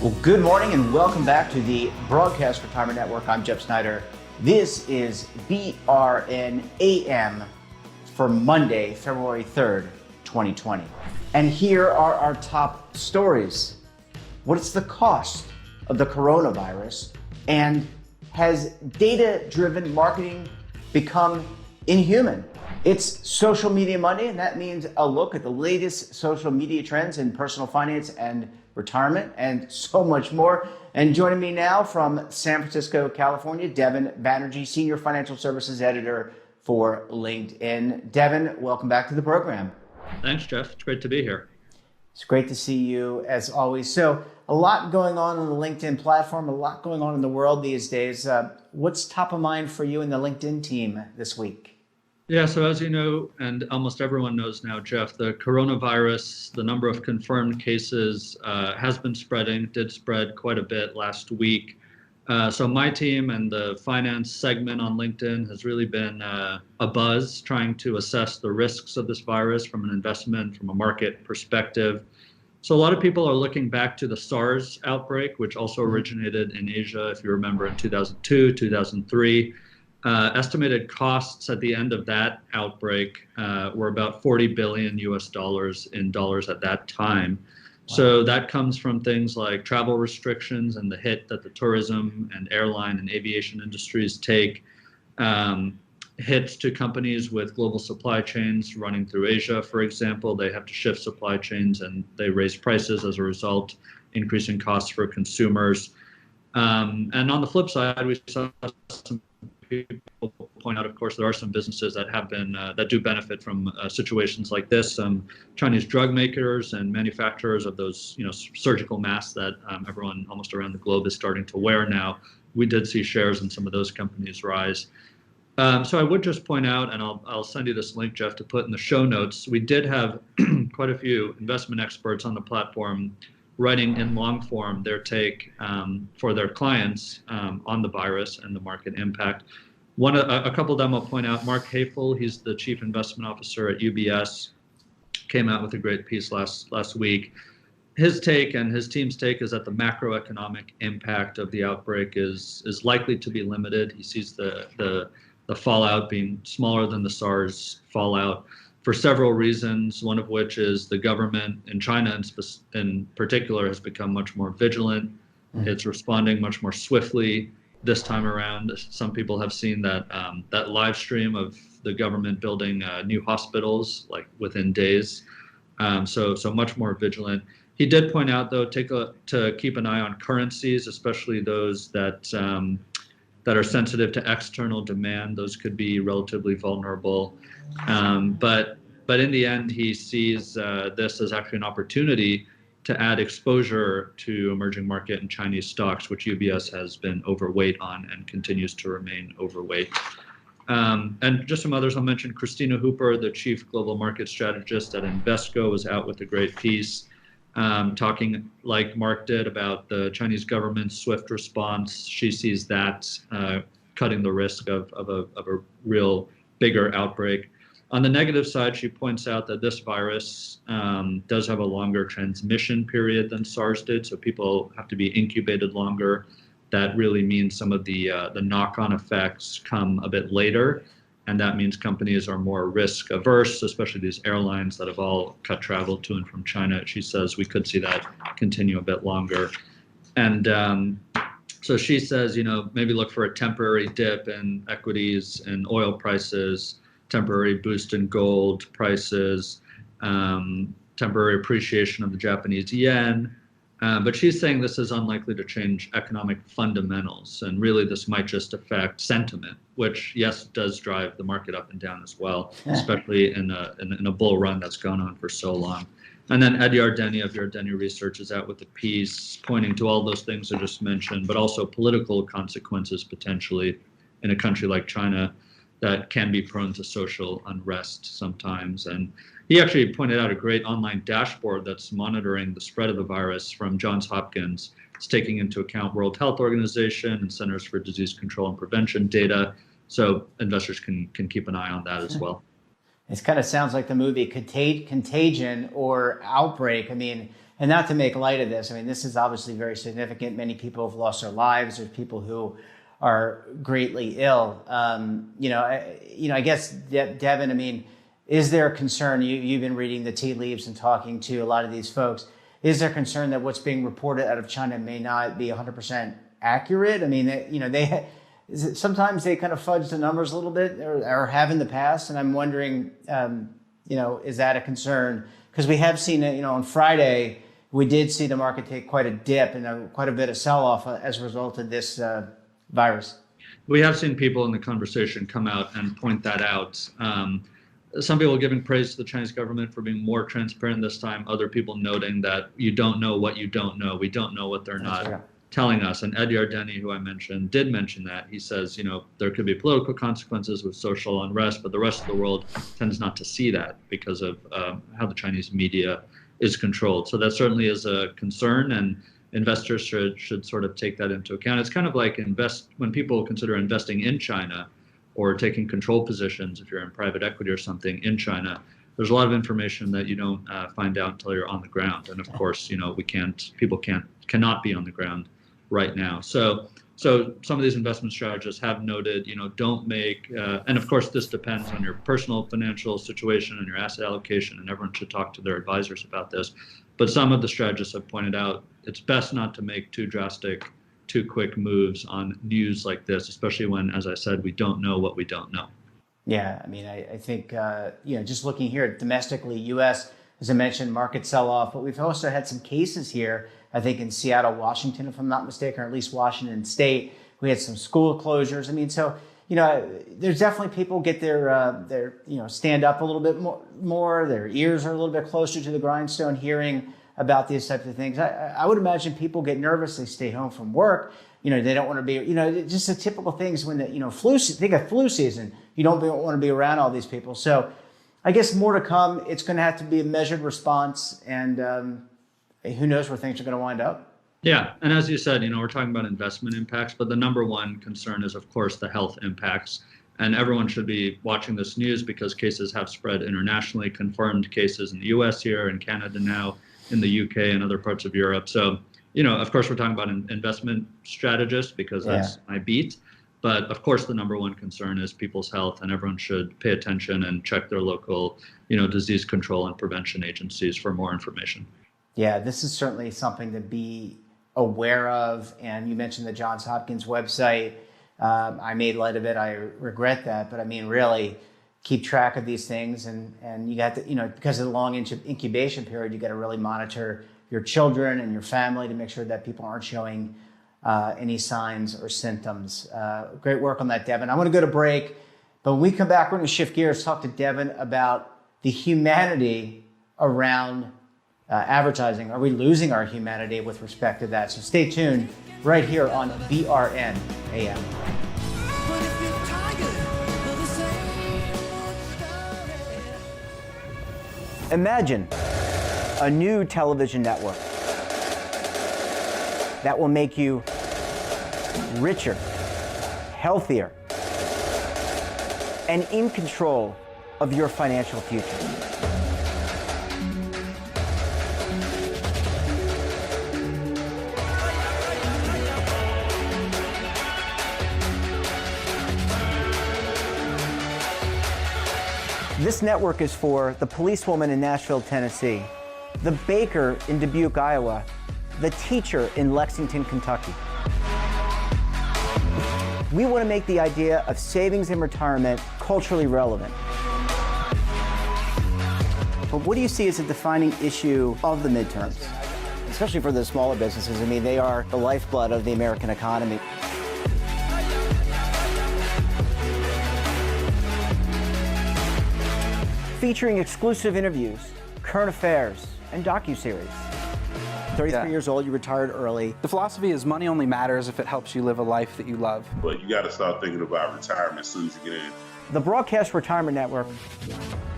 Well, good morning and welcome back to the Broadcast Retirement Network. I'm Jeff Snyder. This is BRN AM for Monday, February 3rd, 2020. And here are our top stories. What is the cost of the coronavirus? And has data-driven marketing become inhuman? It's Social Media Monday, and that means a look at the latest social media trends in personal finance and retirement, and so much more. And joining me now from San Francisco, California, Devin Banerjee, Senior Financial Services Editor for LinkedIn. Devin, welcome back to the program. Thanks, Jeff. It's great to be here. It's great to see you as always. So a lot going on the LinkedIn platform, a lot going on in the world these days. What's top of mind for you and the LinkedIn team this week? Yeah, so as you know, and almost everyone knows now, Jeff, the coronavirus, the number of confirmed cases has been spreading, did spread quite a bit last week. So my team and the finance segment on LinkedIn has really been a buzz trying to assess the risks of this virus from an investment, from a market perspective. So a lot of people are looking back to the SARS outbreak, which also originated in Asia, if you remember, in 2002, 2003. Estimated costs at the end of that outbreak were about $40 billion at that time. Wow. So that comes from things like travel restrictions and the hit that the tourism and airline and aviation industries take, hits to companies with global supply chains running through Asia, for example. They have to shift supply chains and they raise prices as a result, increasing costs for consumers. And on the flip side, we saw some people point out, of course, there are some businesses that have been that do benefit from situations like this. Chinese drug makers and manufacturers of those, surgical masks that everyone almost around the globe is starting to wear now. We did see shares in some of those companies rise. So I would just point out, and I'll send you this link, Jeff, to put in the show notes. We did have quite a few investment experts on the platform writing in long form their take for their clients on the virus and the market impact. A couple of them I'll point out. Mark Hafel, he's the chief investment officer at UBS, came out with a great piece last week. His take and his team's take is that the macroeconomic impact of the outbreak is likely to be limited. He sees the fallout being smaller than the SARS fallout for several reasons, one of which is the government in China in particular has become much more vigilant. It's responding much more swiftly this time around. Some people have seen that live stream of the government building new hospitals like within days. So much more vigilant. He did point out, though, to keep an eye on currencies, especially those that are sensitive to external demand. Those could be relatively vulnerable. But in the end, he sees this as actually an opportunity to add exposure to emerging market and Chinese stocks, which UBS has been overweight on and continues to remain overweight. And just some others I'll mention. Christina Hooper, the chief global market strategist at Invesco, was out with a great piece talking like Mark did about the Chinese government's swift response. She sees that cutting the risk of a real bigger outbreak. On the negative side, she points out that this virus does have a longer transmission period than SARS did, so people have to be incubated longer. That really means some of the knock-on effects come a bit later, and that means companies are more risk averse, especially these airlines that have all cut travel to and from China. She says we could see that continue a bit longer. And so she says, maybe look for a temporary dip in equities and oil prices, temporary boost in gold prices, temporary appreciation of the Japanese yen. But she's saying this is unlikely to change economic fundamentals. And really, this might just affect sentiment, which, yes, does drive the market up and down as well, especially in a bull run that's gone on for so long. And then Ed Yardeni of Yardeni Research is out with a piece pointing to all those things I just mentioned, but also political consequences potentially in a country like China that can be prone to social unrest sometimes. And he actually pointed out a great online dashboard that's monitoring the spread of the virus from Johns Hopkins. It's taking into account World Health Organization and Centers for Disease Control and Prevention data. So investors can keep an eye on that as well. It kind of sounds like the movie Contagion or Outbreak. I mean, And not to make light of this, I mean, this is obviously very significant. Many people have lost their lives. There's people who are greatly ill. I guess, Devin, I mean, is there a concern? You've been reading the tea leaves and talking to a lot of these folks. Is there concern that what's being reported out of China may not be 100% accurate? I mean, sometimes they kind of fudge the numbers a little bit, or have in the past. And I'm wondering, is that a concern? Because we have seen it, on Friday, we did see the market take quite a dip and quite a bit of sell-off as a result of this virus. We have seen people in the conversation come out and point that out. Some people giving praise to the Chinese government for being more transparent this time. Other people noting that you don't know what you don't know. We don't know what they're not telling us. And Ed Yardeni, who I mentioned, did mention that. He says, there could be political consequences with social unrest, but the rest of the world tends not to see that because of how the Chinese media is controlled. So that certainly is a concern, and investors should sort of take that into account. It's kind of like when people consider investing in China or taking control positions, if you're in private equity or something in China, there's a lot of information that you don't find out until you're on the ground. And of course, people cannot be on the ground right now. So some of these investment strategists have noted, don't make, and of course this depends on your personal financial situation and your asset allocation, and everyone should talk to their advisors about this. But some of the strategists have pointed out it's best not to make too drastic, too quick moves on news like this, especially when, as I said, we don't know what we don't know. Yeah, I mean, I think, just looking here domestically, U.S., as I mentioned, market sell-off, but we've also had some cases here, I think in Seattle, Washington, if I'm not mistaken, or at least Washington State. We had some school closures. I mean, so, there's definitely people get their stand up a little bit more. Their ears are a little bit closer to the grindstone hearing about these types of things. I would imagine people get nervous. They stay home from work. They don't want to be, just the typical things when think of flu season. You don't want to be around all these people. So I guess more to come. It's going to have to be a measured response, and who knows where things are going to wind up. Yeah, and as you said, we're talking about investment impacts, but the number one concern is, of course, the health impacts. And everyone should be watching this news because cases have spread internationally, confirmed cases in the US here, in Canada now, in the UK and other parts of Europe. So, of course, we're talking about an investment strategist because that's my beat. But of course, the number one concern is people's health, and everyone should pay attention and check their local, disease control and prevention agencies for more information. Yeah, this is certainly something to be aware of. And you mentioned the Johns Hopkins website. I made light of it. I regret that. But I mean, really keep track of these things. And you got to, because of the long incubation period, you got to really monitor your children and your family to make sure that people aren't showing any signs or symptoms. Great work on that, Devin. I want to go to break. But when we come back, we're going to shift gears, talk to Devin about the humanity around advertising. Are we losing our humanity with respect to that? So stay tuned right here on BRN AM. Imagine a new television network that will make you richer, healthier, and in control of your financial future. This network is for the policewoman in Nashville, Tennessee, the baker in Dubuque, Iowa, the teacher in Lexington, Kentucky. We want to make the idea of savings and retirement culturally relevant. But what do you see as a defining issue of the midterms? Especially for the smaller businesses. I mean, they are the lifeblood of the American economy. Featuring exclusive interviews, current affairs, and docuseries. 33 years old, you retired early. The philosophy is money only matters if it helps you live a life that you love. But you got to start thinking about retirement as soon as you get in. The Broadcast Retirement Network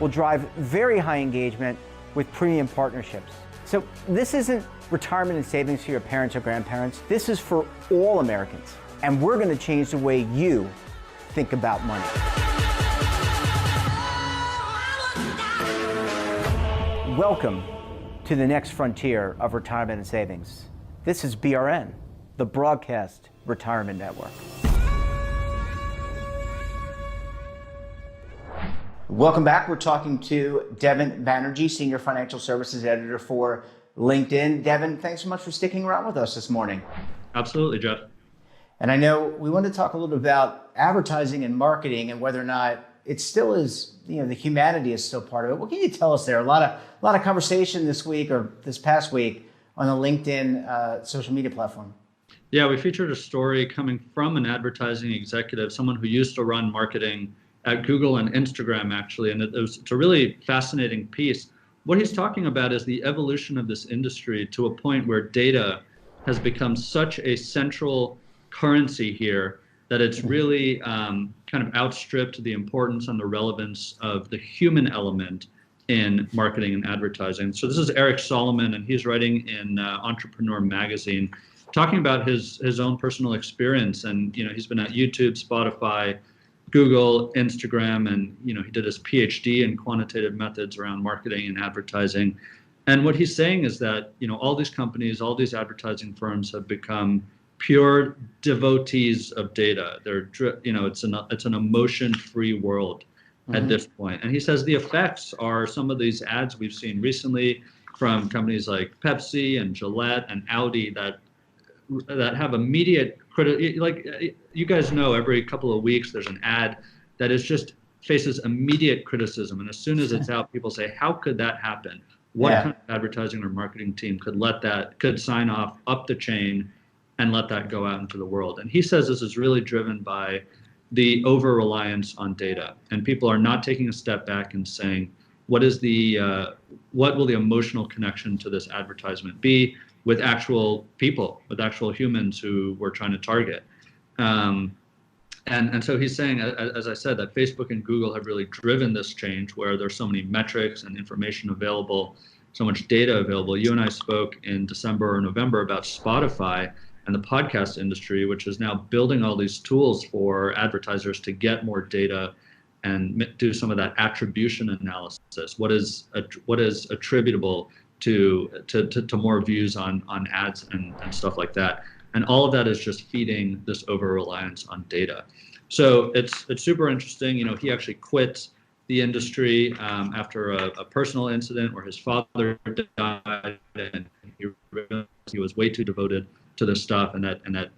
will drive very high engagement with premium partnerships. So this isn't retirement and savings for your parents or grandparents. This is for all Americans. And we're going to change the way you think about money. Welcome to to the next frontier of retirement and savings. This is BRN, the Broadcast Retirement Network. Welcome back. We're talking to Devin Banerjee, Senior Financial Services Editor for LinkedIn. Devin, thanks so much for sticking around with us this morning. Absolutely, Jeff. And I know we want to talk a little bit about advertising and marketing and whether or not it still is, the humanity is still part of it. What can you tell us there? A lot of conversation this week or this past week on the LinkedIn social media platform. Yeah, we featured a story coming from an advertising executive, someone who used to run marketing at Google and Instagram, actually, and it's a really fascinating piece. What he's talking about is the evolution of this industry to a point where data has become such a central currency here that it's really kind of outstripped the importance and the relevance of the human element in marketing and advertising. So this is Eric Solomon, and he's writing in Entrepreneur Magazine, talking about his own personal experience. And he's been at YouTube, Spotify, Google, Instagram, and he did his PhD in quantitative methods around marketing and advertising. And what he's saying is that all these companies, all these advertising firms have become pure devotees of data. They're it's an emotion-free world at this point. And he says the effects are some of these ads we've seen recently from companies like Pepsi and Gillette and Audi that have immediate like you guys know, every couple of weeks there's an ad that is just faces immediate criticism, and as soon as it's out, people say, how could that happen? What kind of advertising or marketing team could sign off up the chain and let that go out into the world? And he says this is really driven by the over-reliance on data, and people are not taking a step back and saying, what will the emotional connection to this advertisement be with actual people, with actual humans who we're trying to target. And so he's saying, as I said, that Facebook and Google have really driven this change where there's so many metrics and information available, so much data available. You and I spoke in December or November about Spotify and the podcast industry, which is now building all these tools for advertisers to get more data and do some of that attribution analysis. What is attributable to more views on ads and stuff like that. And all of that is just feeding this over-reliance on data. So it's super interesting. He actually quit the industry after a personal incident where his father died, and he was way too devoted to this stuff, and that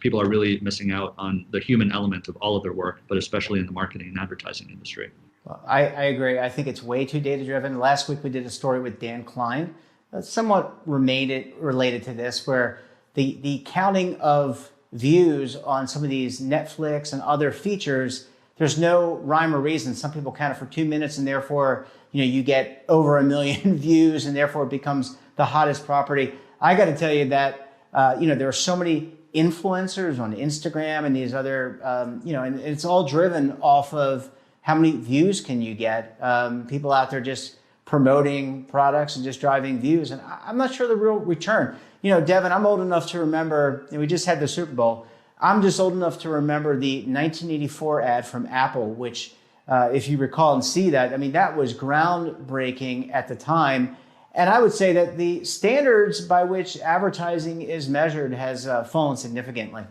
people are really missing out on the human element of all of their work, but especially in the marketing and advertising industry. Well, I agree. I think it's way too data-driven. Last week we did a story with Dan Klein, somewhat related to this, where the counting of views on some of these Netflix and other features, there's no rhyme or reason. Some people count it for 2 minutes, and therefore you get over 1 million views, and therefore it becomes the hottest property. I got to tell you that there are so many influencers on Instagram and these other and it's all driven off of how many views can you get? People out there just promoting products and just driving views. And I'm not sure the real return. Devin, I'm old enough to remember, we just had the Super Bowl. I'm just old enough to remember the 1984 ad from Apple, which, if you recall and see that, that was groundbreaking at the time. And I would say that the standards by which advertising is measured has fallen significantly.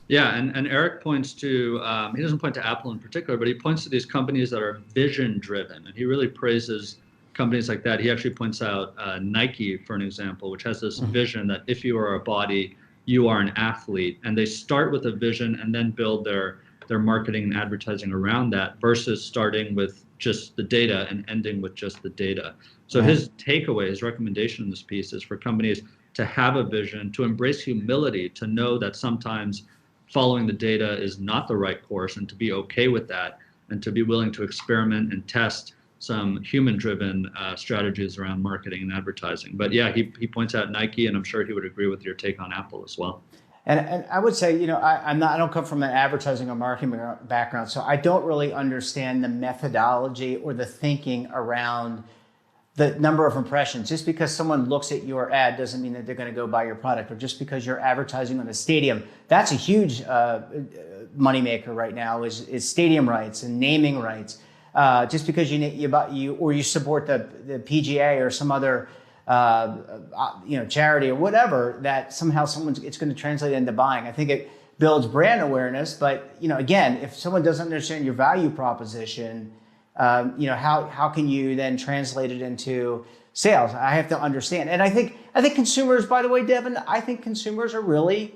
Yeah, and Eric points to, he doesn't point to Apple in particular, but he points to these companies that are vision-driven, and he really praises companies like that. He actually points out Nike, for an example, which has this vision that if you are a body, you are an athlete, and they start with a vision and then build their marketing and advertising around that versus starting with just the data and ending with just the data. So his takeaway, his recommendation in this piece is for companies to have a vision, to embrace humility, to know that sometimes following the data is not the right course, and to be okay with that, and to be willing to experiment and test some human-driven strategies around marketing and advertising. But yeah, he points out Nike, and I'm sure he would agree with your take on Apple as well. And I would say, I don't come from an advertising or marketing background, so I don't really understand the methodology or the thinking around the number of impressions. Just because someone looks at your ad doesn't mean that they're going to go buy your product, or just because you're advertising on a stadium. That's a huge moneymaker right now is stadium rights and naming rights. Just because you support the PGA or some other charity or whatever, that somehow it's going to translate into buying. I think it builds brand awareness, but again, if someone doesn't understand your value proposition, how can you then translate it into sales? I have to understand. And I think consumers, by the way, Devin, I think consumers are really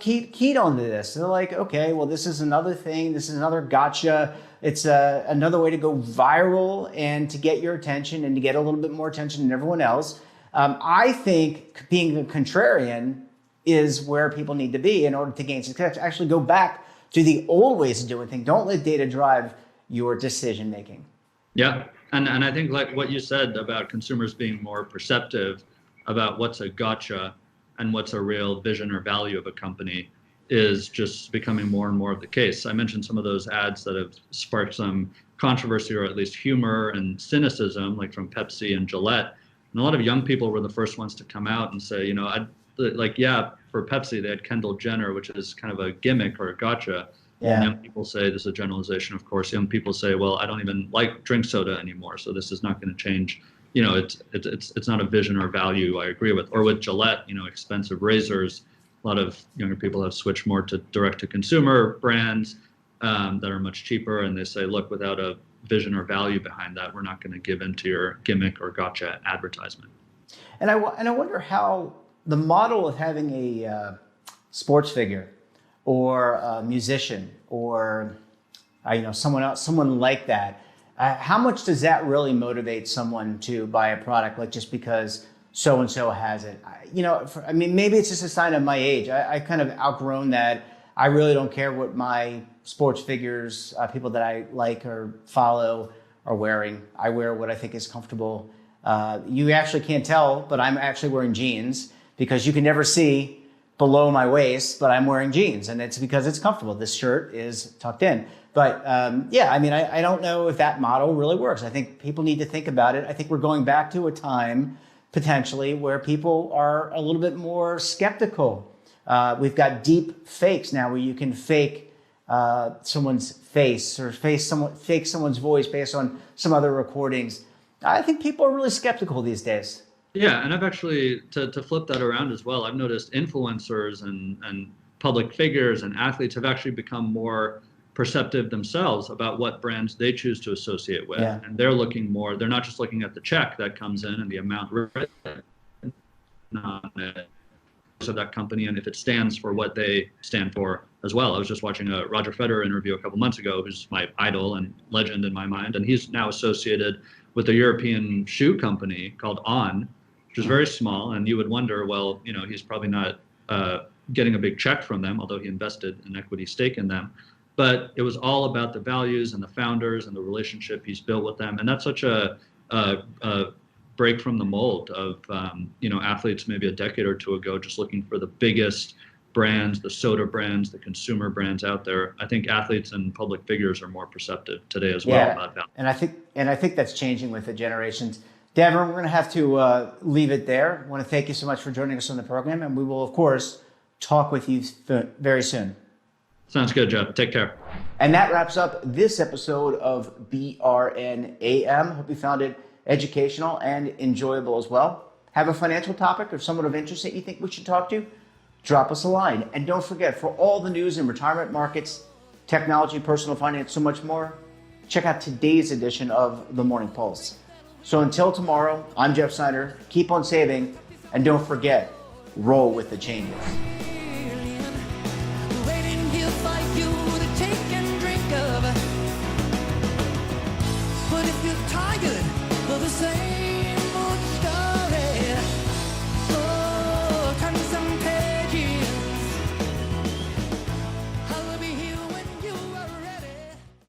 keyed onto this. They're like, okay, well, this is another thing. This is another gotcha. It's another way to go viral and to get your attention and to get a little bit more attention than everyone else. I think being a contrarian is where people need to be in order to gain success. Actually go back to the old ways of doing things. Don't let data drive your decision making. Yeah. And I think like what you said about consumers being more perceptive about what's a gotcha and what's a real vision or value of a company is just becoming more and more of the case. I mentioned some of those ads that have sparked some controversy or at least humor and cynicism, like from Pepsi and Gillette. And a lot of young people were the first ones to come out and say, for Pepsi, they had Kendall Jenner, which is kind of a gimmick or a gotcha. Yeah. And young people say, this is a generalization, of course. Young people say, well, I don't even drink soda anymore, so this is not going to change. It's not a vision or value I agree with. Or with Gillette, expensive razors. A lot of younger people have switched more to direct-to-consumer brands that are much cheaper, and they say, look, without a vision or value behind that, we're not going to give into your gimmick or gotcha advertisement. And I wonder how the model of having a sports figure or a musician or someone like that, how much does that really motivate someone to buy a product, like just because so-and-so has it? Maybe it's just a sign of my age. I kind of outgrown that. I really don't care what my sports figures, people that I like or follow are wearing. I wear what I think is comfortable. You actually can't tell, but I'm actually wearing jeans because you can never see below my waist, but I'm wearing jeans, and it's because it's comfortable. This shirt is tucked in. But I don't know if that model really works. I think people need to think about it. I think we're going back to a time potentially where people are a little bit more skeptical. We've got deep fakes now where you can fake someone's face or fake someone's voice based on some other recordings. I think people are really skeptical these days. Yeah, and I've actually, to flip that around as well, I've noticed influencers and public figures and athletes have actually become more perceptive themselves about what brands they choose to associate with. Yeah. And they're not just looking at the check that comes in and the amount written on it of that company and if it stands for what they stand for as well. I was just watching a Roger Federer interview a couple months ago, who's my idol and legend in my mind, and he's now associated with a European shoe company called On, which is very small, and you would wonder, well, he's probably not getting a big check from them, although he invested an equity stake in them. But it was all about the values and the founders and the relationship he's built with them. And that's such a break from the mold of, athletes maybe a decade or two ago, just looking for the biggest brands, the soda brands, the consumer brands out there. I think athletes and public figures are more perceptive today as well about value. And I think that's changing with the generations. Devin, we're going to have to leave it there. I want to thank you so much for joining us on the program, and we will, of course, talk with you very soon. Sounds good, Jeff. Take care. And that wraps up this episode of BRN AM. Hope you found it educational and enjoyable as well. Have a financial topic or someone of interest that you think we should talk to? Drop us a line. And don't forget, for all the news in retirement markets, technology, personal finance, so much more, check out today's edition of The Morning Pulse. So until tomorrow, I'm Jeff Snyder. Keep on saving, and don't forget, roll with the changes.